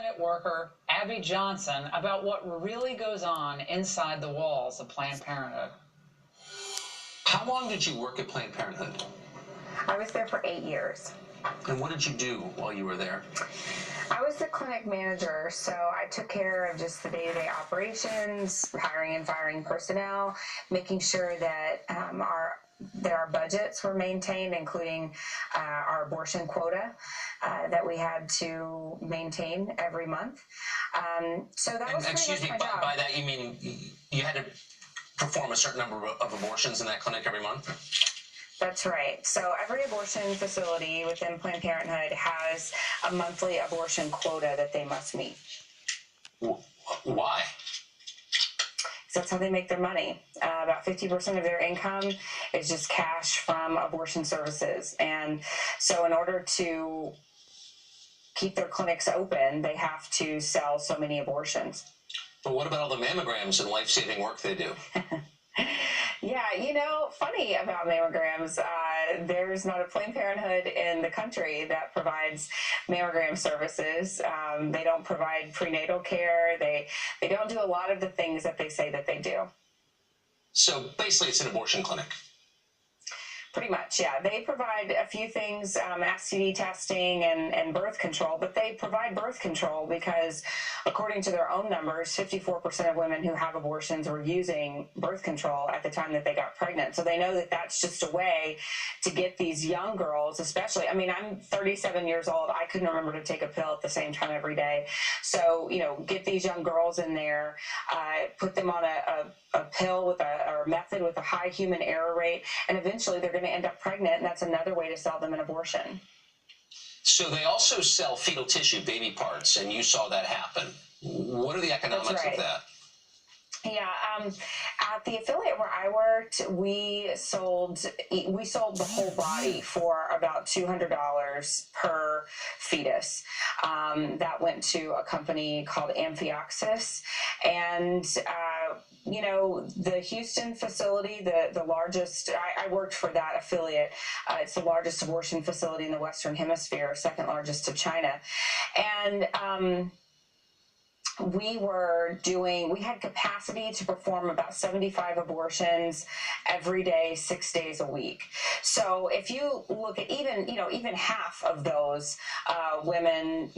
Planet worker Abby Johnson about what really goes on inside the walls of Planned Parenthood. How long did you work at Planned Parenthood? I was there for 8 years. And what did you do while you were there? I was the clinic manager, so I took care of just the day-to-day operations, hiring and firing personnel, making sure that our budgets were maintained, including our abortion quota that we had to maintain every month. So that was pretty much my job. By that you mean you had to perform a certain number of abortions in that clinic every month? That's right. So every abortion facility within Planned Parenthood has a monthly abortion quota that they must meet. Why? Because that's how they make their money. About 50% of their income is just cash from abortion services. And so in order to keep their clinics open, they have to sell so many abortions. But what about all the mammograms and life-saving work they do? Yeah, funny about mammograms, there's not a Planned Parenthood in the country that provides mammogram services. They don't provide prenatal care. They don't do a lot of the things that they say that they do. So basically it's an abortion clinic. Pretty much, yeah. They provide a few things, STD testing and birth control, but they provide birth control because, according to their own numbers, 54% of women who have abortions were using birth control at the time that they got pregnant. So they know that that's just a way to get these young girls, especially, I'm 37 years old. I couldn't remember to take a pill at the same time every day. So, get these young girls in there, put them on a pill or a method with a high human error rate, and eventually they're going to end up pregnant, and that's another way to sell them an abortion. So they also sell fetal tissue, baby parts, and you saw that happen. What are the economics of that? Yeah, at the affiliate where I worked, we sold the whole body for about $200 per fetus. That went to a company called Amphioxus, and the Houston facility, the largest, I worked for that affiliate. It's the largest abortion facility in the Western Hemisphere, second largest to China. And we had capacity to perform about 75 abortions every day, 6 days a week. So if you look at even half of those women,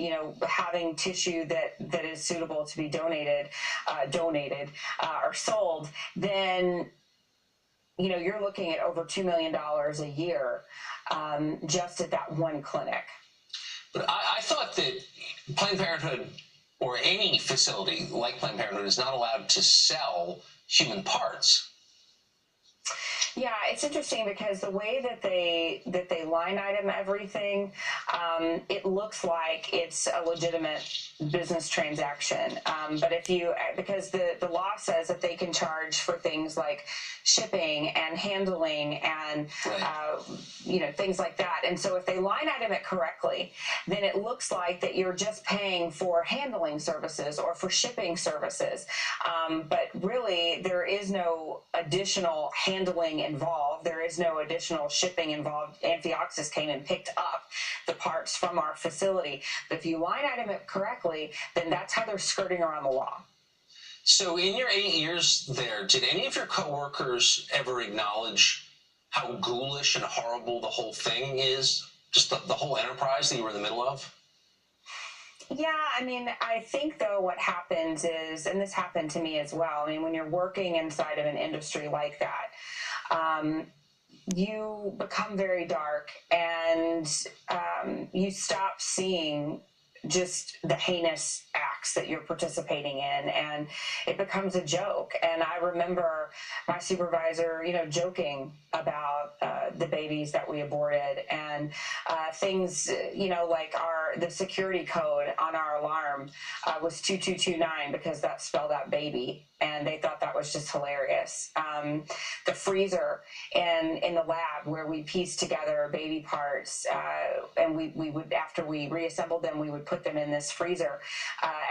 having tissue that is suitable to be donated or sold, then you're looking at over $2 million a year just at that one clinic. But I thought that Planned Parenthood or any facility like Planned Parenthood is not allowed to sell human parts. Yeah, it's interesting because the way that they line item everything, it looks like it's a legitimate business transaction. But because the law says that they can charge for things like shipping and handling and things like that. And so if they line item it correctly, then it looks like that you're just paying for handling services or for shipping services. But really, there is no additional handling involved. There is no additional shipping involved. Amphioxus came and picked up the parts from our facility. But if you line item it correctly, then that's how they're skirting around the law. So in your 8 years there, did any of your coworkers ever acknowledge how ghoulish and horrible the whole thing is? Just the whole enterprise that you were in the middle of? Yeah, I think, though, what happens is, and this happened to me as well, when you're working inside of an industry like that, you become very dark and you stop seeing just the heinous acts that you're participating in, and it becomes a joke. And I remember my supervisor, joking about the babies that we aborted and things, like the security code on our alarm was 2229 because that spelled out baby. and they thought that was just hilarious. The freezer in the lab where we pieced together baby parts, and we would, after we reassembled them, we would put them in this freezer.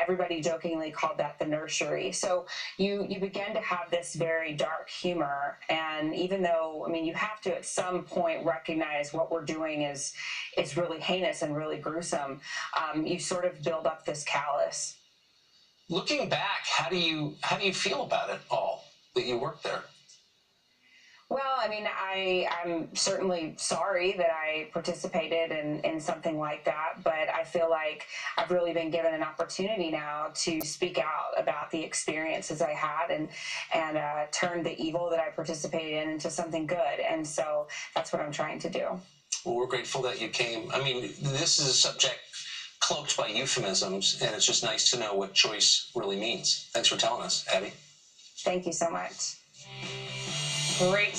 Everybody jokingly called that the nursery. So you begin to have this very dark humor, and even though, I mean, you have to at some point recognize what we're doing is really heinous and really gruesome, you sort of build up this callus. Looking back, how do you feel about it all that you worked there? Well, I mean, I'm certainly sorry that I participated in something like that, but I feel like I've really been given an opportunity now to speak out about the experiences I had and turn the evil that I participated in into something good. And so that's what I'm trying to do. Well, we're grateful that you came. I mean, this is a subject cloaked by euphemisms, and it's just nice to know what choice really means. Thanks for telling us, Abby. Thank you so much. Great